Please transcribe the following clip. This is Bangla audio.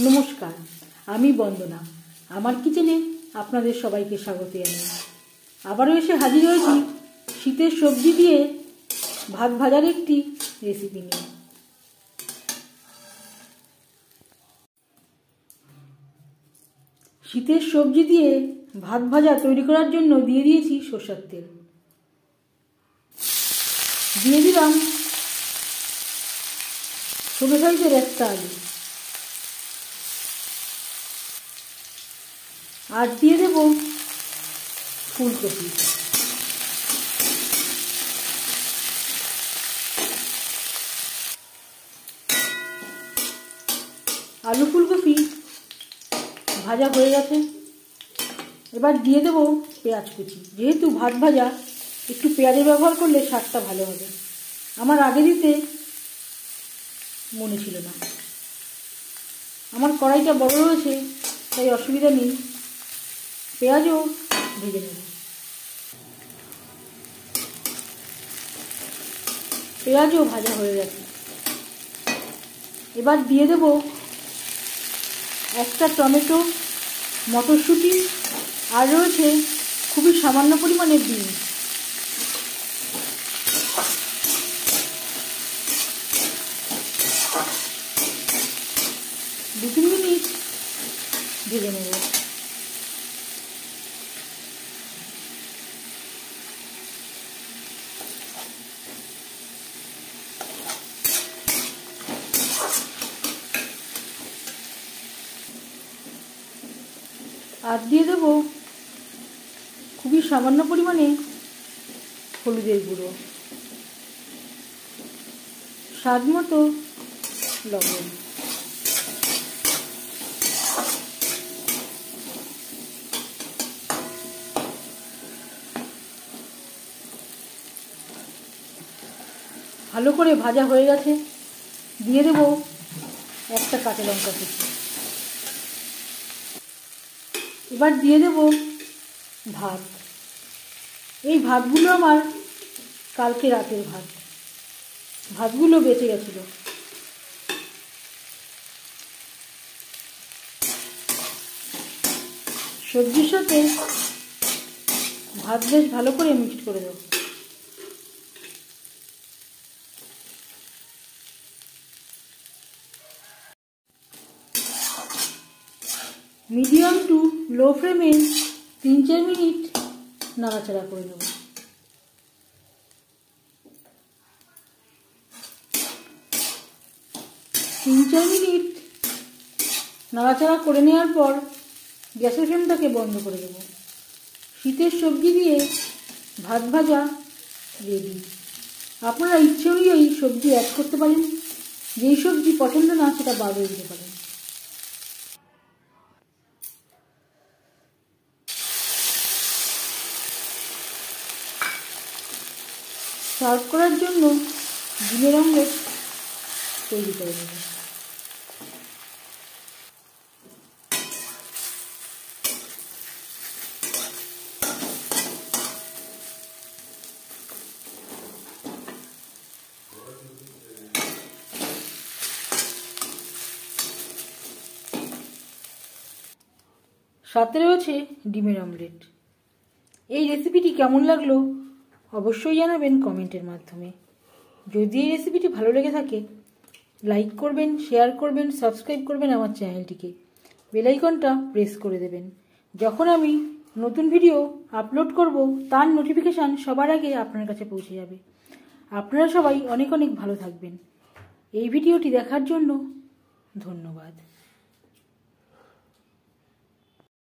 নমস্কার, আমি বন্দনা। আমার কিচেনে আপনাদের সবাইকে স্বাগত জানাই। আবারও এসে হাজির হয়েছি শীতের সবজি দিয়ে ভাত ভাজার একটি রেসিপি নিয়ে। শীতের সবজি দিয়ে ভাত ভাজা তৈরি করার জন্য দিয়ে দিয়েছি সরষের তেল, দিয়ে দিলাম ছোট সাইজের একটা আলু, আর দিয়ে দেব ফুলকপি। আলু ফুলকপি ভাজা হয়ে গেছে, এবার দিয়ে দেব পেঁয়াজ কুচি। যেহেতু ভাত ভাজা একটু পেঁয়াজের ব্যবহার করলে স্বাদটা ভালো হবে। আমার আগে দিতে মনে ছিল না। আমার কড়াইটা বড় রয়েছে তাই অসুবিধা নেই, পেঁয়াজও ভেজে নেব। পেঁয়াজও ভাজা হয়ে গেছে, এবার দিয়ে দেব একটা টমেটো, মটরশুঁটি, আর রয়েছে খুবই সামান্য পরিমাণে বিনস। দু তিন মিনিট ভেজে নেব। আর দিয়ে দেব খুবই সামান্য পরিমাণে হলুদের গুঁড়ো, স্বাদ মতো লবণ। ভালো করে ভাজা হয়ে গেছে, দিয়ে দেব একটা কাঁচা লঙ্কা কুচি। এবার দিয়ে দেব ভাত। এই ভাতগুলো আমার কালকে রাতের ভাত, ভাতগুলো বেঁচে গেছিল। সবজির সাথে ভাত বেশ ভালো করে মিক্সড করে দেব। মিডিয়াম টু লো ফ্লেমে 3-4 মিনিট নাড়াচাড়া করে নেব। তিন চার মিনিট নাড়াচাড়া করে নেওয়ার পর গ্যাসের ফ্লেমটাকে বন্ধ করে দেব। শীতের সবজি দিয়ে ভাত ভাজা রেডি। আপনারা ইচ্ছে অনুযায়ী সবজি অ্যাড করতে পারেন, যেই সবজি পছন্দ না সেটা বাদ দিতে পারেন। সার্ভ করার জন্য ডিমের অমলেট তৈরি করে নেব। সাথে রয়েছে ডিমের অমলেট। এই রেসিপিটি কেমন লাগলো অবশ্যই জানাবেন কমেন্টের মাধ্যমে। যদি এই রেসিপিটি ভালো লেগে থাকে লাইক করবেন, শেয়ার করবেন, সাবস্ক্রাইব করবেন আমার চ্যানেলটিকে, বেল আইকনটা প্রেস করে দেবেন। যখন আমি নতুন ভিডিও আপলোড করব তার নোটিফিকেশান সবার আগে আপনার কাছে পৌঁছে যাবে। আপনারা সবাই অনেক অনেক ভালো থাকবেন। এই ভিডিওটি দেখার জন্য ধন্যবাদ।